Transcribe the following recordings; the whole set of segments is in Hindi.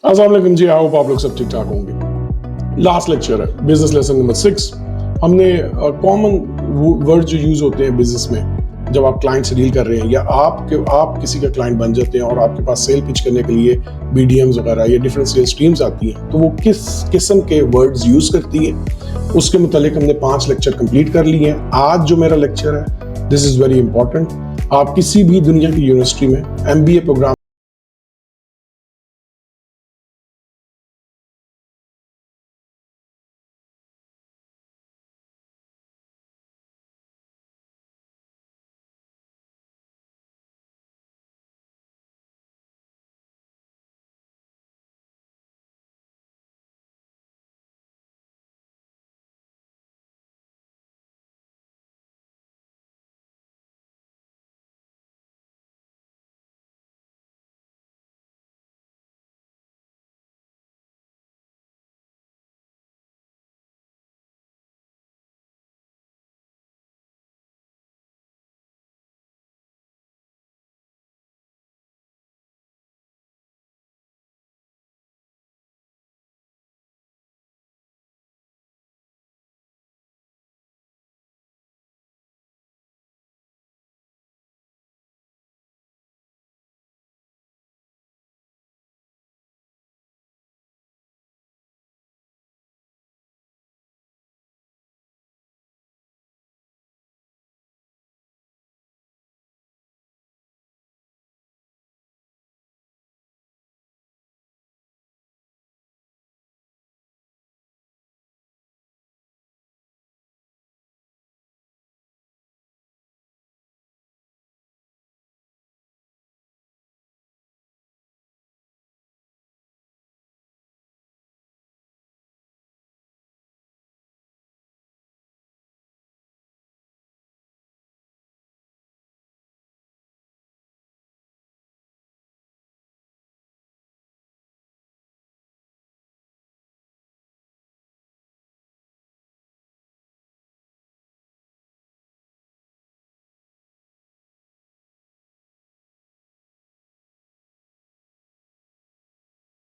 अस्सलाम वालेकुम जी, आई होप आप लोग सब ठीक ठाक होंगे। लास्ट लेक्चर है बिजनेस लेसन नंबर 6। हमने कॉमन वर्ड जो यूज होते हैं बिजनेस में जब आप क्लाइंट से डील कर रहे हैं या आप किसी का क्लाइंट बन जाते हैं और आपके पास सेल पिच करने के लिए बीडीएम्स वगैरह या डिफरेंट सेल स्ट्रीम्स आती हैं, तो वो किस किस्म के वर्ड्स यूज करती है उसके मुतालिक हमने 5 लेक्चर कंप्लीट कर लिए हैं। आज जो मेरा लेक्चर है, दिस इज वेरी इंपॉर्टेंट। आप किसी भी दुनिया की यूनिवर्सिटी में एमबीए प्रोग्राम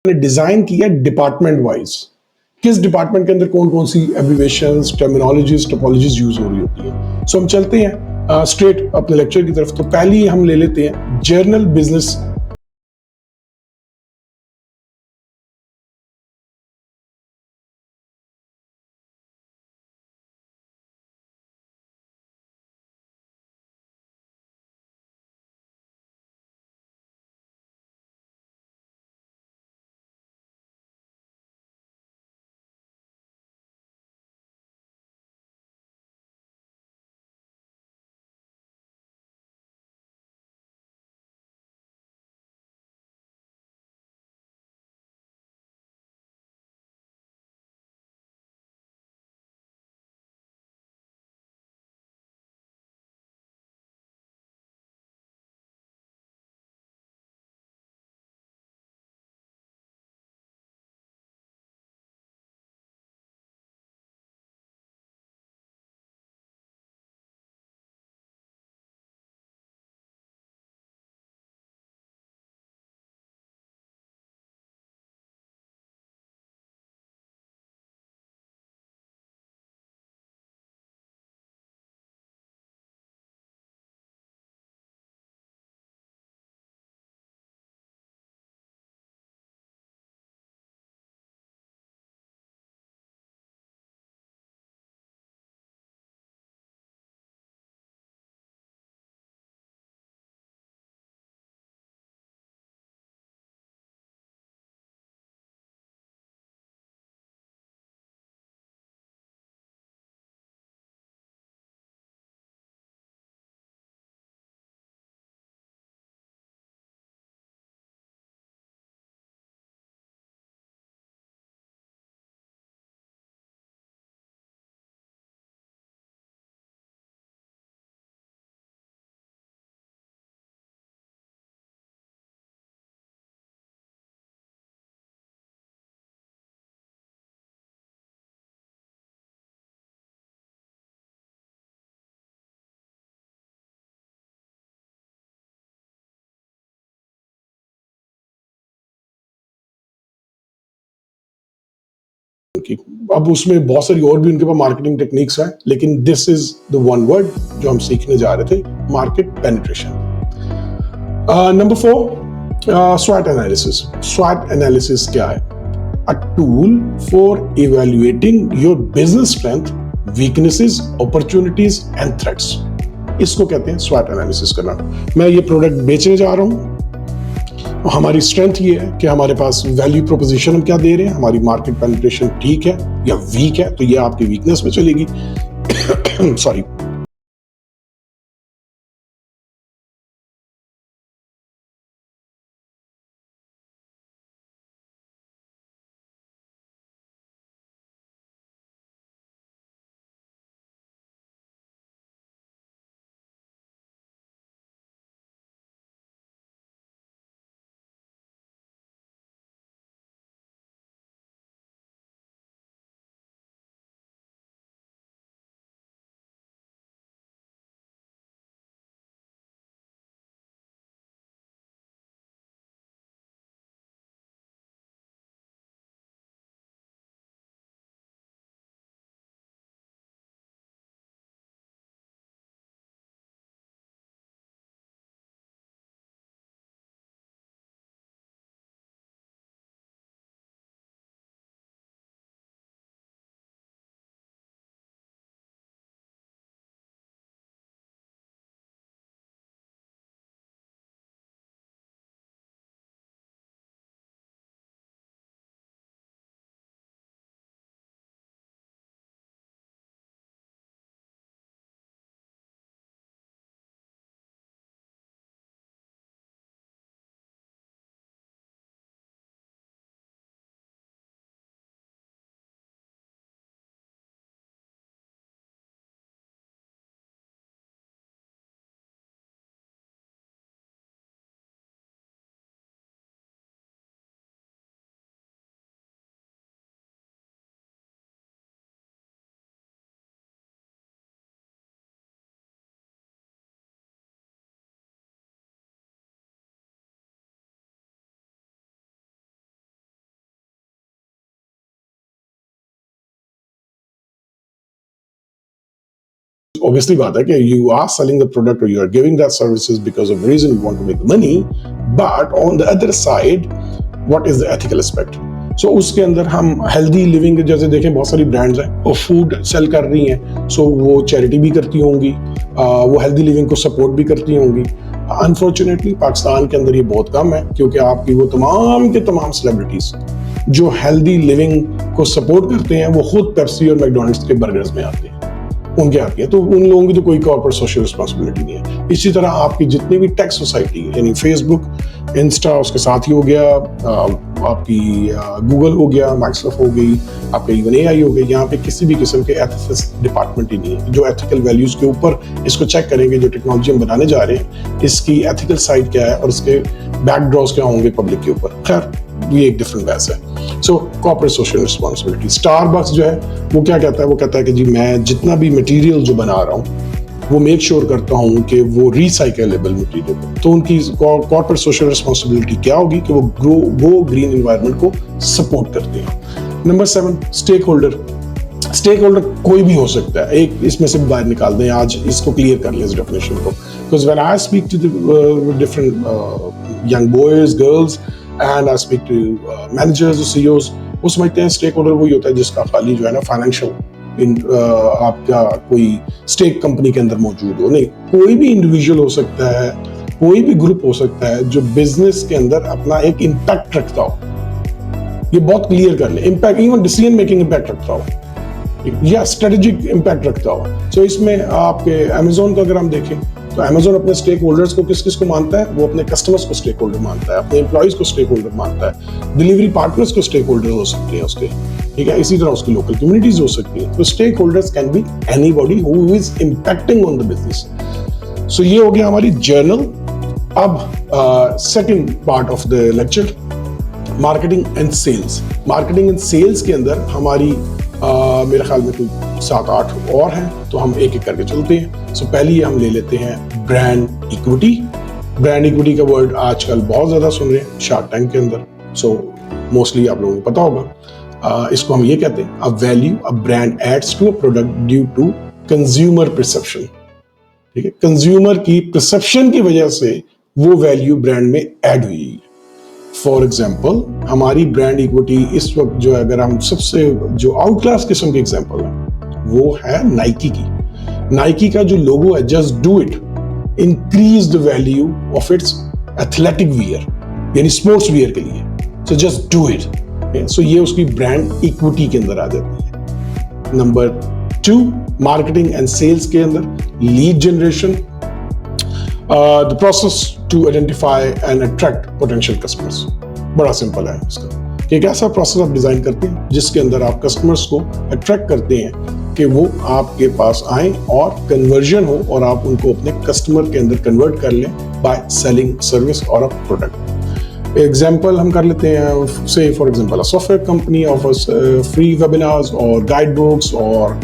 ने डिजाइन किया डिपार्टमेंट वाइज, किस डिपार्टमेंट के अंदर कौन कौन सी एब्रिवेशंस, टर्मिनोलॉजीज, टोपोलॉजीज यूज हो रही होती है। सो हम चलते हैं स्ट्रेट अपने लेक्चर की तरफ। तो पहली हम ले लेते हैं जर्नल बिजनेस की। अब उसमें बहुत सारी और भी उनके पास मार्केटिंग टेक्निक्स हैं, लेकिन this is the one word जो हम सीखने जा रहे थे, market penetration. Number 4, SWOT analysis. SWOT analysis क्या है? A tool for evaluating your business strength, weaknesses, opportunities and threats. इसको कहते हैं SWOT एनालिसिस करना। मैं ये प्रोडक्ट बेचने जा रहा हूं, हमारी स्ट्रेंथ ये है कि हमारे पास वैल्यू प्रोपोजिशन हम क्या दे रहे हैं, हमारी मार्केट पेनिट्रेशन ठीक है या वीक है, तो ये आपकी वीकनेस में चलेगी। सॉरी। Obviously बात है कि you are selling the product or you are giving that services because of reason you want to make money, but on the other side what is the ethical aspect? So उसके अंदर हम हेल्दी लिविंग, जैसे देखें बहुत सारी ब्रांड्स हैं और फूड सेल कर रही हैं, सो वो चैरिटी भी करती होंगी, वो हेल्दी लिविंग को सपोर्ट भी करती होंगी। अनफॉर्चुनेटली पाकिस्तान के अंदर ये बहुत कम है, क्योंकि आपकी वो तमाम के तमाम सेलिब्रिटीज जो हेल्दी लिविंग को सपोर्ट करते हैं वो खुद पेप्सी और मैकडोनल्ड्स के बर्गर्स में आते हैं, उनके आती है, तो उन लोगों की तो कोई कॉर्पोरेट सोशल रिस्पांसिबिलिटी नहीं है। इसी तरह आपकी जितनी भी टेक सोसाइटी है, यानी फेसबुक, इंस्टा, उसके साथ ही हो गया, आपकी गूगल हो गया, माइक्रोसॉफ्ट हो गई, आपका इवन एआई हो गया, यहाँ पे किसी भी किस्म के एथिक्स डिपार्टमेंट ही नहीं है जो एथिकल वैल्यूज के ऊपर इसको चेक करेंगे। जो टेक्नोलॉजी हम बनाने जा रहे हैं इसकी एथिकल साइड क्या है और इसके बैकड्रॉस क्या होंगे पब्लिक के ऊपर, खैर ये एक डिफरेंट वैस है। सो कॉर्पोरेट सोशल रिस्पांसिबिलिटी। स्टारबक्स जो है वो क्या कहता है, वो कहता है कि जी मैं जितना भी मटेरियल जो बना रहा हूँ वो मेक श्योर करता हूँ कि वो रिसाइकलेबल मटेरियल हो। तो उनकी कॉर्पोरेट सोशल रिस्पांसिबिलिटी क्या होगी कि वो ग्रीन एनवायरनमेंट को सपोर्ट करते हैं। Number 7, stake holder. Stake holder कोई भी हो सकता है, एक इसमें से बाहर निकाल दें, आज इसको क्लियर कर लें इस डेफिनेशन को, because when I speak to different young boys, girls and I speak to managers, CEOs, वो समझते हैं स्टेक होल्डर वही होता है जिसका खाली जो है ना फाइनेंशियल आपका कोई स्टेक कंपनी के अंदर मौजूद हो। नहीं, कोई भी इंडिविजुअल हो सकता है, कोई भी ग्रुप हो सकता है जो बिजनेस के अंदर अपना एक इम्पैक्ट रखता हो। ये बहुत क्लियर कर ले, impact even decision making impact रखता हो या स्ट्रेटेजिक इम्पैक्ट रखता हो। सो इसमें आपके अमेजोन को अगर हम देखें तो अमेजोन अपने स्टेक होल्डर्स को किस किस को मानता है, वो अपने कस्टमर्स को स्टेक होल्डर मानता है, अपने एम्प्लॉइज को स्टेक होल्डर मानता है, डिलीवरी पार्टनर्स को स्टेक होल्डर हो सकते हैं उसके, ठीक है। इसी तरह उसकी लोकल कम्युनिटीज हो सकती है। तो stakeholders can be anybody who is impacting on the business. So ये हो गया हमारी जर्नल। अब second part of the lecture, marketing and sales. Marketing and sales के अंदर हमारी मेरे ख्याल में कोई 7-8 और हैं, तो हम एक एक करके चलते हैं। सो पहली हम ले लेते हैं ब्रांड इक्विटी। ब्रांड इक्विटी का वर्ड आजकल बहुत ज्यादा सुन रहे हैं शार्क टैंक के अंदर, सो मोस्टली आप लोगों को पता होगा। इसको हम ये कहते हैं, a value a brand adds to a product due to consumer perception. ठीक है, कंज्यूमर की परसेप्शन की वजह से वो वैल्यू ब्रांड में ऐड हुई है। फॉर एग्जाम्पल, हमारी ब्रांड इक्विटी इस वक्त जो है, अगर हम सबसे जो आउट क्लास किस्म की एग्जाम्पल है वो है नाइकी की। नाइकी का जो लोगो है, just do it, increase the value of its athletic wear, यानी स्पोर्ट्स वियर के लिए। So just do it. So ये उसकी ब्रांड इक्विटी के अंदर आ जाती है। नंबर 2, मार्केटिंग एंड सेल्स के अंदर lead generation, the process to identify and attract potential customers. बड़ा सिंपल है इसका, कि एक ऐसा प्रोसेस आप डिजाइन करते हैं जिसके अंदर आप कस्टमर्स को अट्रैक्ट करते हैं कि वो आपके पास आए और कन्वर्जन हो और आप उनको अपने कस्टमर के अंदर कन्वर्ट कर लें बाय सेलिंग सर्विस और अ प्रोडक्ट। एग्जाम्पल हम कर लेते हैं, से for example, software company offers free webinars और गाइड बुक्स और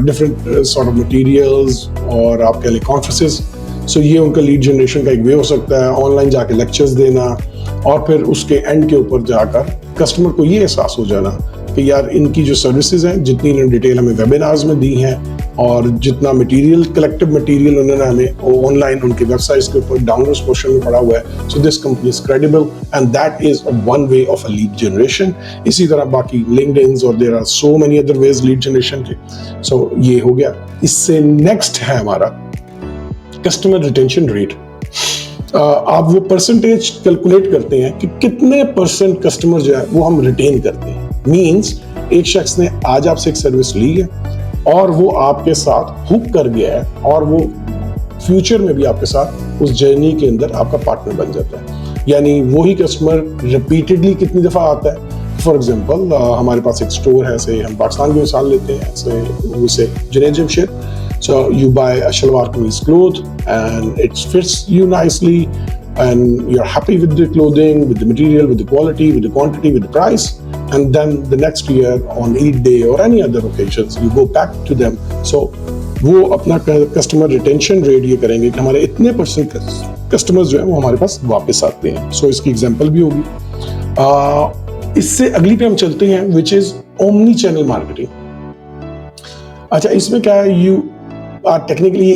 डिफरेंट सॉर्ट ऑफ मटेरियल्स, और आप कह लें कॉन्फ्रेंसेस। सो ये उनका लीड जनरेशन का एक वे हो सकता है, ऑनलाइन जाके लेक्चर्स देना, और फिर उसके एंड के ऊपर जाकर कस्टमर को ये एहसास हो जाना कि यार इनकी जो सर्विसेज हैं, जितनी इन्होंने डिटेल हमें वेबिनार्स में दी हैं और जितना मटेरियल, कलेक्टिव मटेरियल उन्होंने हमें ऑनलाइन उनकी वेबसाइट्स के ऊपर डाउनलोड पोर्शन में पड़ा हुआ है, so this company is credible and that is one way of a lead generation. इसी तरह बाकी लिंक्डइन और there are so many other ways lead generation के। सो ये हो गया। इससे नेक्स्ट है हमारा कस्टमर रिटेंशन रेट। आप वो परसेंटेज कैलकुलेट करते हैं कि कितने परसेंट कस्टमर जो है वो हम रिटेन करते हैं। मींस एक शख्स ने आज आपसे एक सर्विस ली है और वो आपके साथ हुक कर गया है और वो फ्यूचर में भी आपके साथ उस जर्नी के अंदर आपका पार्टनर बन जाता है। यानी वही कस्टमर रिपीटेडली कितनी दफा आता है। फॉर एग्जाम्पल, हमारे पास एक स्टोर है, से हम पाकिस्तान की मिसाल लेते हैं, उसे Junaid Jamshed. So you buy a shalwar kameez cloth and it fits you nicely and you're happy with the clothing, with the material, with the quality, with the quantity, with the price. And then the next year on Eid day or any other occasions, you go back to them. So वो अपना कस्टमर रिटेंशन रेट ये करेंगे कि हमारे इतने परसेंट कस्टमर्स जो है वो हमारे पास वापस आते हैं। सो इसकी एग्जांपल भी होगी। इससे अगली पे हम चलते हैं, which is omni channel marketing. अच्छा, इसमें क्या है, you are technically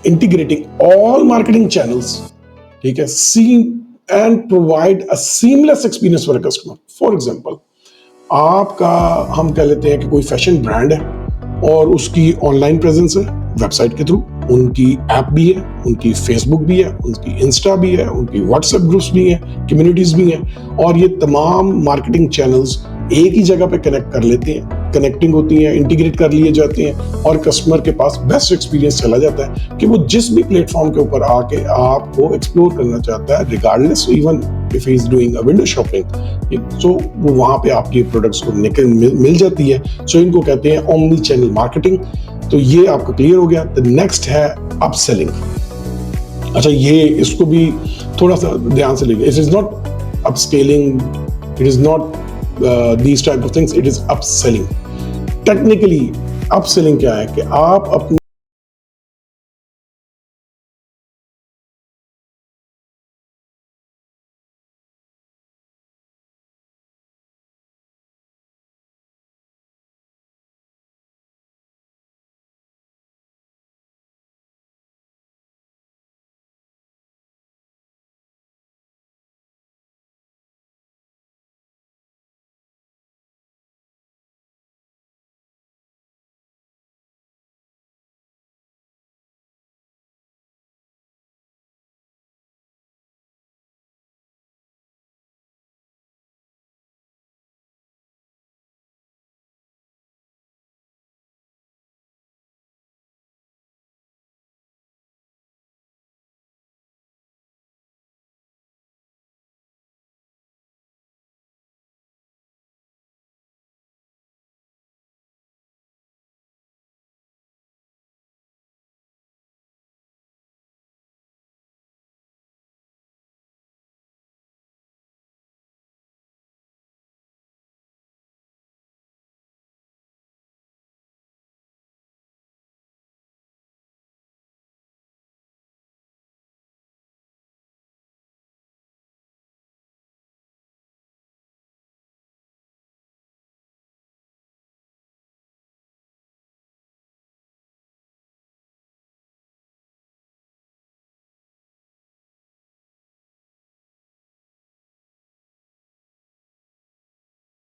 integrating all marketing channels, ठीक है, and provide a seamless experience for a customer. For example, आपका हम कह लेते हैं कि कोई फैशन ब्रांड है और उसकी ऑनलाइन प्रेजेंस है वेबसाइट के थ्रू, उनकी ऐप भी है, उनकी फेसबुक भी है, उनकी इंस्टा भी है, उनकी व्हाट्सएप ग्रुप्स भी हैं, कम्युनिटीज भी हैं, और ये तमाम मार्केटिंग चैनल्स एक ही जगह पे कनेक्ट कर लेते हैं, कनेक्टिंग होती हैं, इंटीग्रेट कर लिए जाते हैं और कस्टमर के पास बेस्ट एक्सपीरियंस चला जाता है कि वो जिस भी प्लेटफॉर्म के ऊपर आके आपको एक्सप्लोर करना चाहता है, regardless even if he is doing a window shopping, तो वो वहां पे आपकी प्रोडक्ट्स को मिल जाती है। सो इनको कहते हैं ओमनी चैनल मार्केटिंग। तो ये आपको क्लियर हो गया। द नेक्स्ट है अपसेलिंग। अच्छा, ये इसको भी थोड़ा सा ध्यान से लीजिए। It is not upscaling, it is not these type of things, it is upselling. Technically upselling क्या है कि आप अपने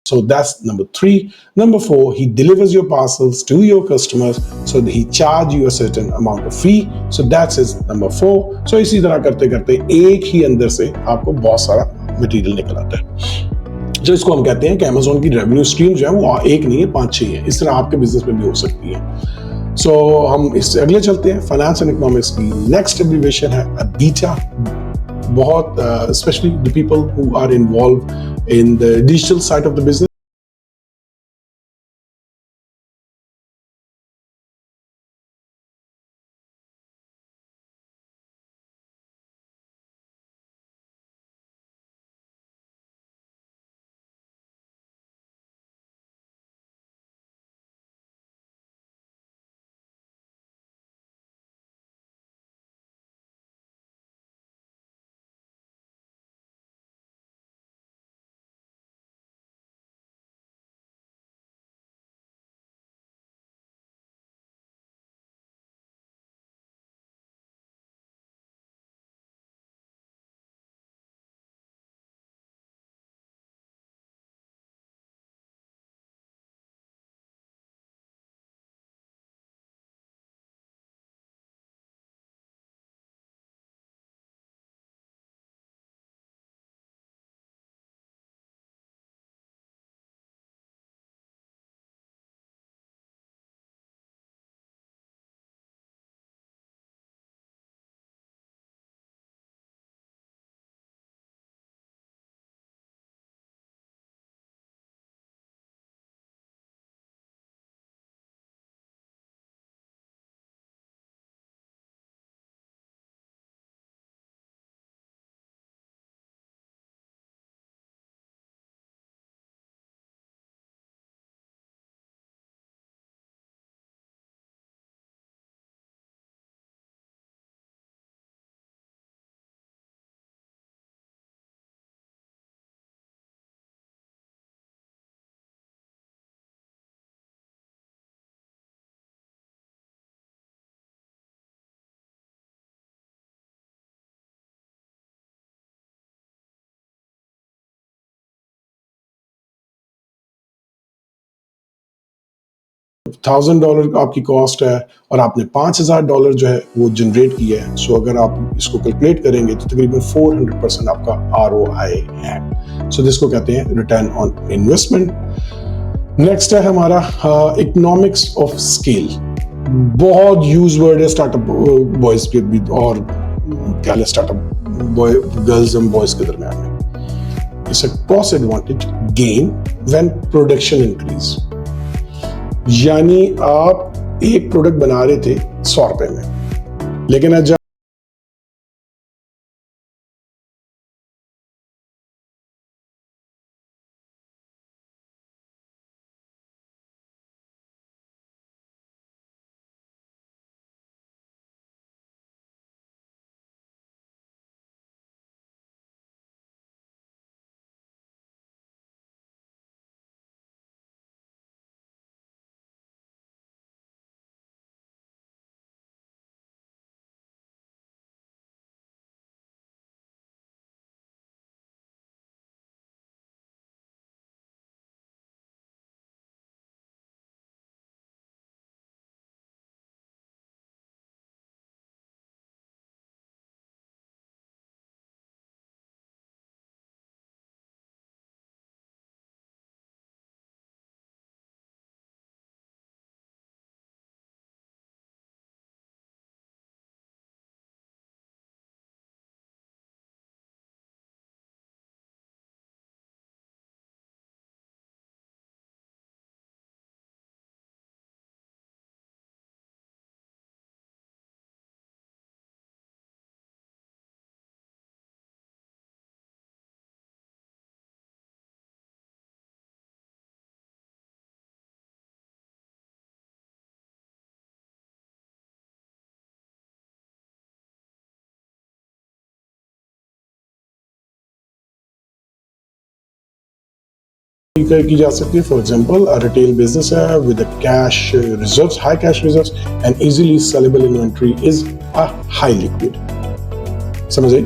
So that's number 3. Number 4, he delivers your parcels to your customers, so he charge you a certain amount of fee. So that's his number 4. So इसी तरह करते करते एक ही अंदर से आपको बहुत सारा मटेरियल निकल आता है, जो इसको हम कहते हैं कि अमेजोन की रेवेन्यू स्ट्रीम जो है वो एक नहीं है, 5-6 है. इस तरह आपके बिजनेस में भी हो सकती है. सो हम इससे अगले चलते हैं. फाइनेंस एंड इकोनॉमिक्स की नेक्स्ट एब्रिविएशन है बीटा. बहुत specially the people who are involve in the digital side of the business. $1,000 आपकी कॉस्ट है और आपने $5,000 जो है वो जनरेट किया है. सो अगर आप इसको कैलकुलेट करेंगे तो तकरीबन 400% आपका ROI है. सो जिसको कहते हैं रिटर्न ऑन इन्वेस्टमेंट. नेक्स्ट है हमारा इकोनॉमिक्स ऑफ स्केल. बहुत यूज वर्ड है स्टार्टअप बॉयज के भी और क्या है startup boy girls and boys के दरमियान में. It's a cost advantage gain when production increase. यानी आप एक प्रोडक्ट बना रहे थे 100 रुपए में, लेकिन आज की जा सकती है. फॉर एग्जांपल रिटेल बिजनेस है with cash reserves, high cash reserves and easily saleable inventory is a high liquid. समझ आई.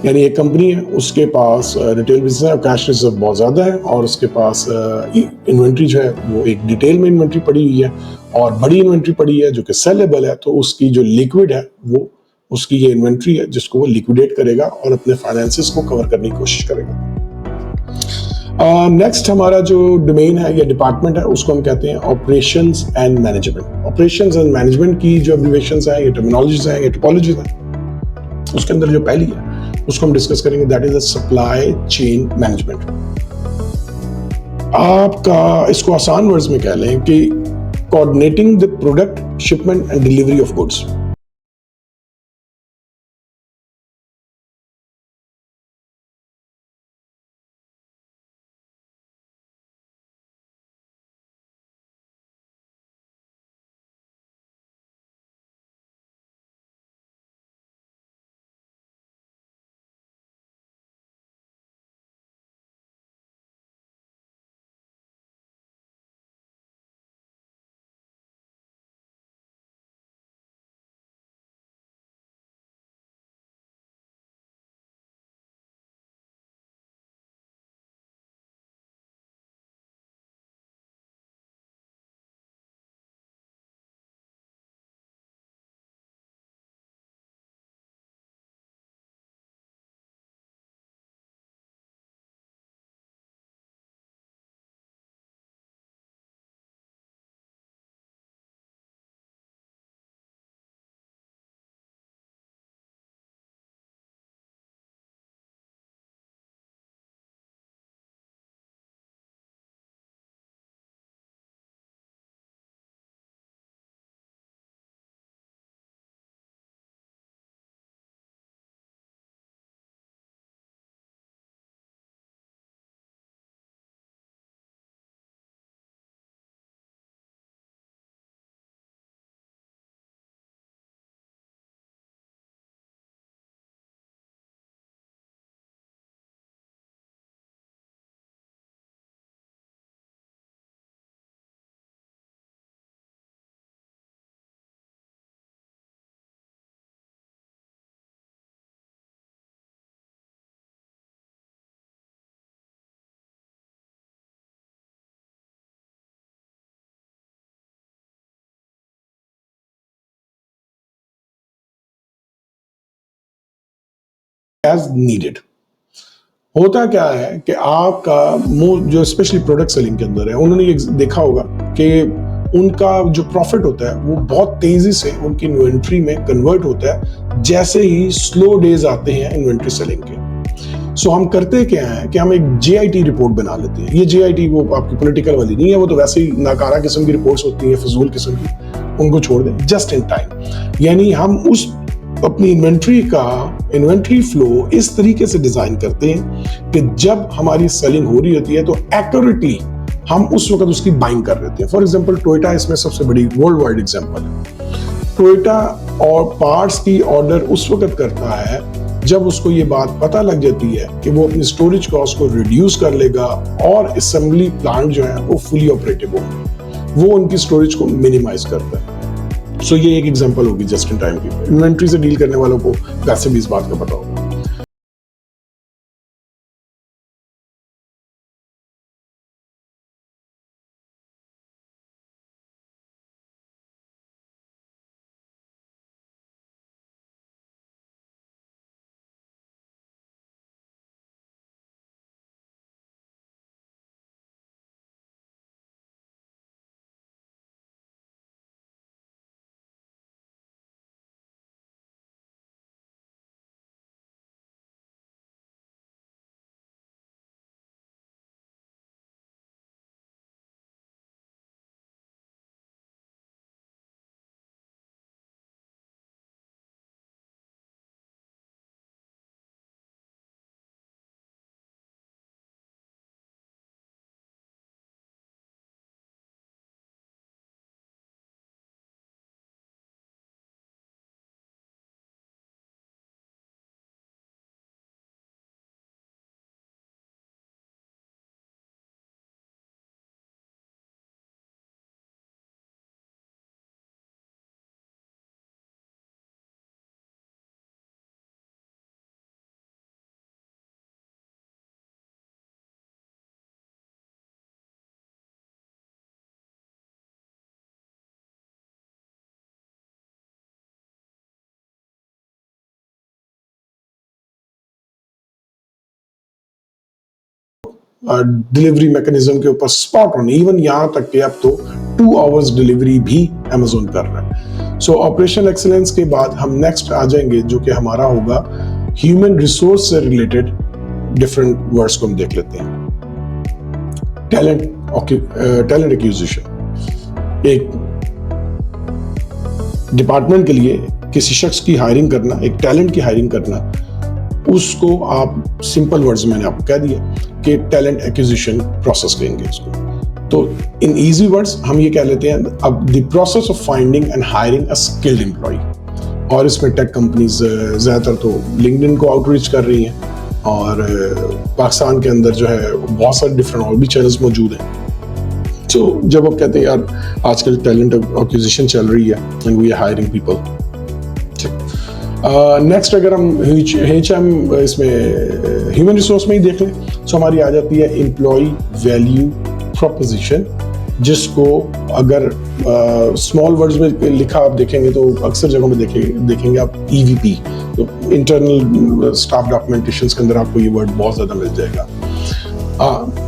यानी एक कंपनी है, उसके पास रिटेल बिजनेस है, कैश रिजर्व बहुत ज़्यादा है और उसके पास इन्वेंट्री जो है वो एक डिटेल में इन्वेंट्री पड़ी हुई है और बड़ी इन्वेंट्री पड़ी है जो कि सेलेबल है, तो उसकी जो लिक्विड है वो उसकी ये इन्वेंट्री है जिसको वो लिक्विडेट करेगा और अपने फाइनेंसेस को कवर करने की कोशिश करेगा। नेक्स्ट हमारा जो डोमेन है या डिपार्टमेंट है उसको हम कहते हैं operations and management. Operations and management की जो एब्रिविएशंस हैं, ये टर्मिनोलॉजीज हैं, ये टोपोलॉजीज हैं, उसके अंदर जो पहली है उसको हम डिस्कस करेंगे, that is supply chain management. आपका इसको आसान वर्ड्स में कह लें कि coordinating the product shipment and delivery of goods. As needed. होता क्या है कि आपका जो स्पेशली प्रोडक्ट सेलिंग के अंदर है, उन्होंने ये देखा होगा कि उनका जो प्रॉफिट होता है वो बहुत तेजी से उनकी इन्वेंट्री में कन्वर्ट होता है जैसे ही स्लो डेज आते हैं इन्वेंट्री सेलिंग के। सो हम करते क्या है कि हम एक जेआईटी रिपोर्ट बना लेते हैं। ये जेआईटी वो आपकी पॉलिटिकल वाली नहीं है, वो तो वैसे ही नाकारा किस्म की रिपोर्ट्स होती है, फजूल किस्म की, उनको छोड़ दें। जस्ट इन टाइम, यानी हम उस अपनी इन्वेंट्री फ्लो इस तरीके से डिजाइन करते हैं कि जब हमारी सेलिंग हो रही होती है तो एक्यूरेटली हम उस वक्त उसकी बाइंग कर लेते हैं। फॉर एग्जांपल टोयोटा इसमें सबसे बड़ी वर्ल्ड वाइड एग्जांपल है। टोयोटा और पार्ट्स की ऑर्डर उस वक्त करता है जब उसको ये बात पता लग जाती है कि वो अपनी स्टोरेज कॉस्ट को रिड्यूस कर लेगा और असेंबली प्लांट जो है वो फुली ऑपरेटिव होंगे, वो उनकी स्टोरेज को मिनिमाइज करता है। सो ये एक एग्जांपल होगी जस्ट इन टाइम की। इन्वेंट्री से डील करने वालों को वैसे भी इस बात का पता होगा। डिलीवरी मैकेनिज्म के ऊपर स्पॉट ऑन, इवन यहाँ तक कि अब तो 2 आवर्स डिलीवरी भी अमेजोन कर रहा है। सो ऑपरेशन एक्सीलेंस के बाद हम नेक्स्ट आ जाएंगे जो कि हमारा होगा ह्यूमन रिसोर्स से रिलेटेड डिफरेंट वर्ड्स को हम देख लेते हैं। टैलेंट एक्विजिशन, एक डिपार्टमेंट के लिए किसी शख्स की हायरिंग करना, एक टैलेंट की हायरिंग करना, उसको आप सिंपल वर्ड्स मैंने आपको कह दिया कि टैलेंट एक्विजिशन प्रोसेस कहेंगे इसको। तो इन इजी वर्ड्स हम ये कह लेते हैं अब the process of finding and hiring a skilled employee. और इसमें टेक कंपनीज ज़्यादातर तो लिंक्डइन को आउटरीच कर रही हैं, और पाकिस्तान के अंदर जो है बहुत सारे डिफरेंट और भी चैनल्स मौजूद हैं। तो जब आप कहते हैं यार आजकल टैलेंट एक्विजिशन चल रही है and we are hiring people. Next अगर हम इसमें ह्यूमन रिसोर्स में ही देख लें तो हमारी आ जाती है एम्प्लॉय वैल्यू प्रोपोजिशन, जिसको अगर स्मॉल वर्ड्स में लिखा आप देखेंगे तो अक्सर जगहों में देखेंगे आप EVP, तो इंटरनल स्टाफ डॉक्यूमेंटेशंस के अंदर आपको ये वर्ड बहुत ज़्यादा मिल जाएगा।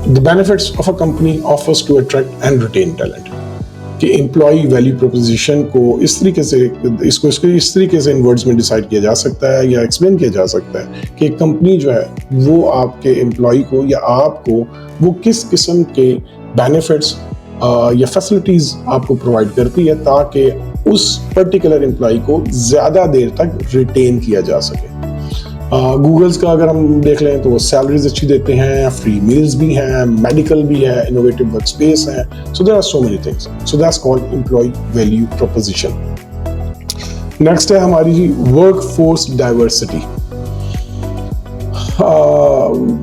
The benefits of a company offers to attract and retain talent, कि एम्प्लॉय वैल्यू प्रोपोजिशन को इस तरीके से इन वर्ड्स में डिसाइड किया जा सकता है या एक्सप्लेन किया जा सकता है कि एक कंपनी जो है वो आपके एम्प्लॉय को या आपको वो किस किस्म के बेनिफिट्स या फैसिलिटीज आपको प्रोवाइड करती है ताकि उस पर्टिकुलर एम्प्लॉय को ज़्यादा देर तक रिटेन किया जा सके। गूगल्स का अगर हम देख लें तो वो सैलरीज अच्छी देते हैं, फ्री मील्स भी हैं, मेडिकल भी है, इनोवेटिव वर्क स्पेस है, so there are so many things, so that's called employee value proposition. Next है हमारी work force diversity.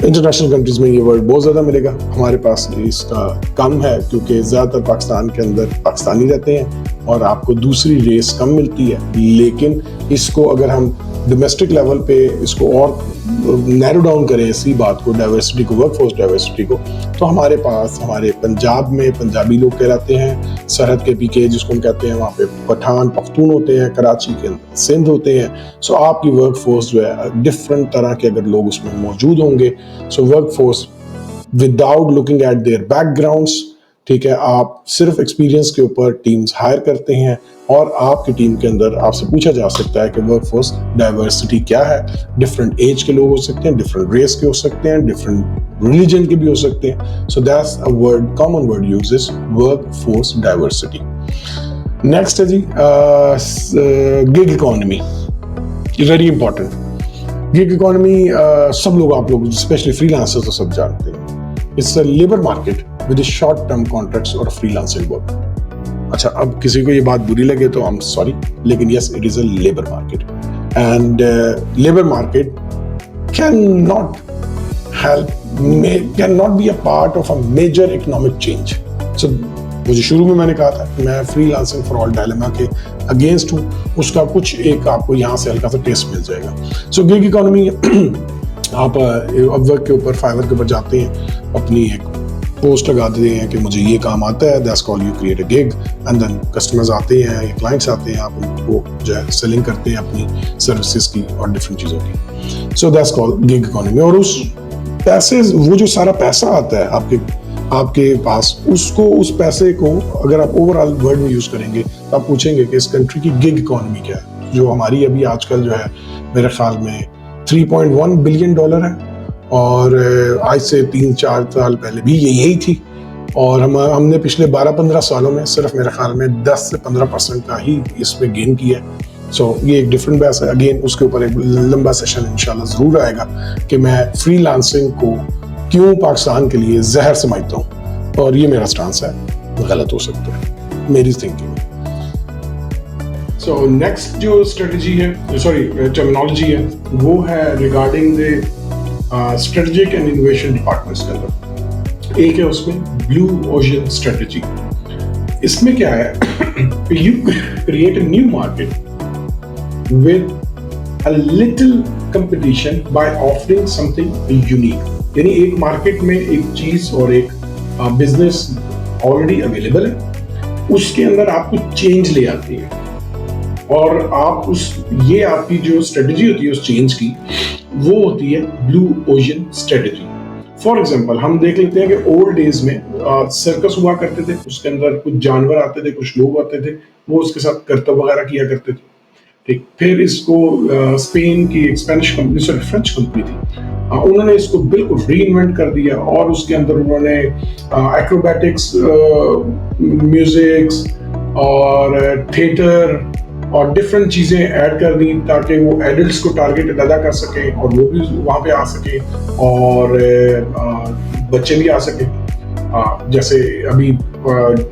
International countries में ये वर्ड बहुत ज़्यादा मिलेगा, हमारे पास इसका कम है क्योंकि ज़्यादातर पाकिस्तान के अंदर पाकिस्तानी रहते हैं और आपको दूसरी रेस कम मिलती है। लेकिन इसको अगर हम डोमेस्टिक लेवल पे इसको और नैरो डाउन करें इसी बात को, डाइवर्सिटी को, वर्कफोर्स डाइवर्सिटी को, तो हमारे पास हमारे पंजाब में पंजाबी लोग कहलाते हैं, सरहद के पीके जिसको हम कहते हैं, वहाँ पे पठान पख्तून होते हैं, कराची के अंदर सिंध होते हैं। सो आपकी वर्कफोर्स जो है डिफरेंट तरह के अगर लोग उसमें मौजूद होंगे, so workforce without looking at their backgrounds, ठीक है, आप सिर्फ एक्सपीरियंस के ऊपर टीम्स हायर करते हैं और आपकी टीम के अंदर आपसे पूछा जा सकता है कि वर्कफोर्स डाइवर्सिटी क्या है। डिफरेंट एज के लोग हो सकते हैं, डिफरेंट रेस के हो सकते हैं, डिफरेंट रिलीजन के भी हो सकते हैं। So that's a word, common word uses, workforce diversity. Next है जी gig economy, very important. Gig economy सब लोग, आप लोग स्पेशली फ्रीलांसर्स तो सब जानते हैं। It's a labour market with short term contracts और फ्रीलांसिंग वर्क। अच्छा, अब किसी को ये बात बुरी लगे तो आई एम सॉरी, लेकिन yes, it is a labour market and labour market can not be a part of a major economic change. So मुझे शुरू में मैंने कहा था कि मैं फ्रीलांसिंग फॉर ऑल डायलेमा के अगेंस्ट हूँ, उसका कुछ एक आपको यहाँ से हल्का सा टेस्ट मिल जाएगा। सो गिग इकोनॉमी, आप अपवर्क के ऊपर, फाइवर के ऊपर जाते हैं, अपनी एक पोस्ट लगा देते हैं कि मुझे ये काम आता है, that's called you create a gig, and then customers आते हैं या क्लाइंट्स आते हैं, आप उनको जो है सेलिंग करते हैं अपनी सर्विसेज की और डिफरेंट चीज़ों की। सो दैट्स कॉल्ड गिग इकोनॉमी। और उस पैसे, वो जो सारा पैसा आता है आपके पास, उसको, उस पैसे को अगर आप ओवरऑल वर्ड में यूज करेंगे तो आप पूछेंगे कि इस कंट्री की गिग इकोनॉमी क्या है, जो हमारी अभी आजकल जो है मेरे ख्याल में $3.1 बिलियन है, और आज से 3-4 साल पहले भी यही थी, और हमने पिछले 12-15 सालों में सिर्फ मेरे ख्याल में 10 से 15% का ही इसमें गेन किया है। सो ये एक डिफरेंट बेस है, अगेन उसके ऊपर एक लंबा सेशन इंशाल्लाह ज़रूर आएगा कि मैं फ्रीलांसिंग को क्यों पाकिस्तान के लिए जहर समझता हूँ, और ये मेरा स्टांस है, गलत हो सकता है मेरी थिंकिंग। सो नेक्स्ट जो स्ट्रेटजी है, टर्मिनोलॉजी है, वो है regarding the strategic and innovation departments के अंदर। एक है उसमें ब्लू ओशन स्ट्रेटजी। इसमें क्या है, you create a new market with a little competition by offering something unique. यानी एक मार्केट में एक चीज और एक बिजनेस ऑलरेडी अवेलेबल है, उसके अंदर आपको चेंज ले आती है, और आप ये आपकी जो स्ट्रेटजी होती है उस चेंज की, वो होती है blue ocean strategy. For example हम देख लेते हैं कि ओल्ड डेज में सर्कस हुआ करते थे, उसके अंदर कुछ जानवर आते थे, कुछ लोग आते थे, वो उसके साथ करतब वगैरह किया करते थे। ठीक, फिर इसको स्पेन की एक Spanish company, sorry French company थी, उन्होंने इसको बिल्कुल री इन्वेंट कर दिया और उसके अंदर उन्होंने एक्रोबैटिक्स, म्यूजिक्स और थिएटर और डिफरेंट चीज़ें ऐड कर दी ताकि वो एडल्ट्स को टारगेट अदा कर सकें और वो भी वहाँ पे आ सकें और बच्चे भी आ सकें। जैसे अभी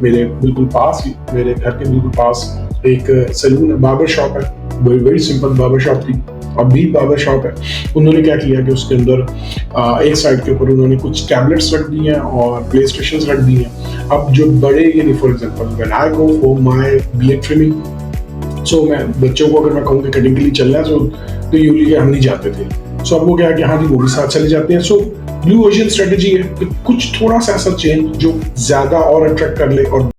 मेरे बिल्कुल पास ही, मेरे घर के बिल्कुल पास एक सैलून है, बार्बर शॉप है, very very simple barber shop थी, अभी बार्बर शॉप है। उन्होंने क्या किया कि उसके अंदर एक साइड के ऊपर उन्होंने कुछ टैबलेट्स रख दी हैं और प्ले स्टेशन रख दी हैं। अब जो बड़े, यानी for example when I go for my beard trimming, so मैं बच्चों को अगर मैं कहूँ कि कटिंग के लिए चलना है तो यूजली हम नहीं जाते थे। सो अब वो क्या है कि हाँ जी वो भी साथ चले जाते हैं। सो ब्लू ओशन स्ट्रेटेजी है कि कुछ थोड़ा सा ऐसा चेंज जो ज्यादा और अट्रैक्ट कर ले। और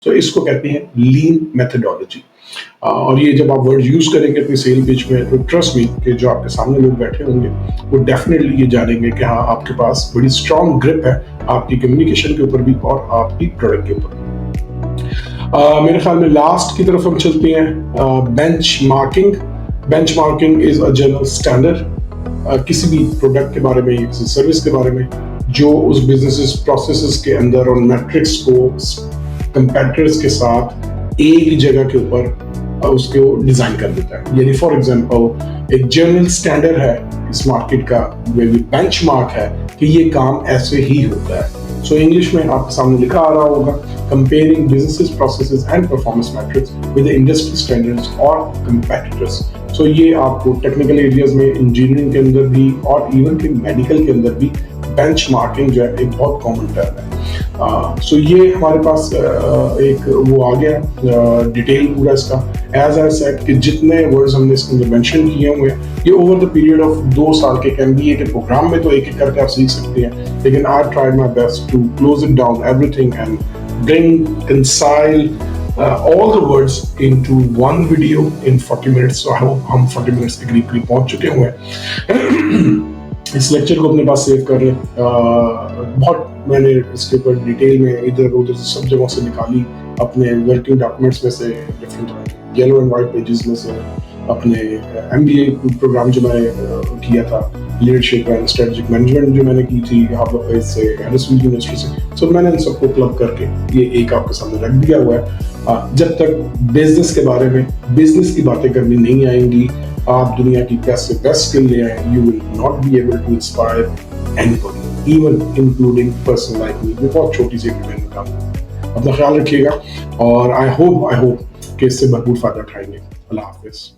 तो इसको कहते हैं लीन मेथडोलॉजी। और ये जब आप वर्ड यूज करेंगे अपनी सेल पिच में तो ट्रस्ट मी कि जो आपके सामने लोग बैठे होंगे वो डेफिनेटली ये जानेंगे कि हाँ आपके पास बड़ी स्ट्रॉन्ग ग्रिप है आपकी कम्युनिकेशन के ऊपर भी और आपकी प्रोडक्ट के ऊपर भी। मेरे ख्याल में लास्ट की तरफ हम चलते हैं, bench marking. Bench marking is a general standard किसी भी प्रोडक्ट के बारे में, किसी सर्विस के बारे में, जो उस बिजनेस प्रोसेसेस के अंदर और मैट्रिक्स को कंपेटिटर्स के साथ एक ही जगह के ऊपर उसको डिजाइन कर देता है। यानी फॉर एग्जांपल एक जनरल स्टैंडर्ड है इस मार्केट का, बेंचमार्क है कि ये काम ऐसे ही होता है। सो इंग्लिश में आपके सामने लिखा आ रहा होगा, comparing businesses processes and performance matrix with industry standards और कंपेटिटर्स। सो ये आपको टेक्निकल एरियाज में, इंजीनियरिंग के अंदर भी और इवन के मेडिकल के अंदर भी बेंचमार्किंग जो है एक बहुत कॉमन टर्म है। सो ये हमारे पास एक वो आ गया डिटेल पूरा इसका। एज आई सेड कि जितने वर्ड्स हमने इसके अंदर मेंशन किए हुए हैं ये ओवर द पीरियड ऑफ 2 साल के कैन बी के प्रोग्राम में तो एक एक करके आप सीख सकते हैं, लेकिन I tried my best to close it down everything and bring कंसाइल all the words into one video in 40 minutes. So I hope हम 40 minutes के करीब पहुंच चुके हुए हैं। इस लेक्चर को अपने पास सेव कर रहे हैं। बहुत मैंने इसके ऊपर डिटेल में इधर उधर से सब जगहों से निकाली, अपने वर्किंग डॉक्यूमेंट्स में से, different yellow and white pages में से, अपने MBA प्रोग्राम जो मैंने किया था, लीडरशिप एंड स्ट्रेटेजिक मैनेजमेंट जो मैंने की थी हार्वर्ड फेज से, हैरिसफील्ड यूनिवर्सिटी से, सब मैंने इन सबको क्लब करके ये एक आपके सामने रख दिया हुआ है। जब तक बिजनेस के बारे में, बिजनेस की बातें करनी नहीं आएंगी, आप दुनिया की कैसे बेस्ट स्किल ले आए, you will not be able to inspire anybody, even including person like me. बहुत छोटी सी मैंने कहा। अपना ख्याल रखिएगा और आई होप कि इससे भरपूर फायदा उठाएंगे। अल्लाह हाफिज।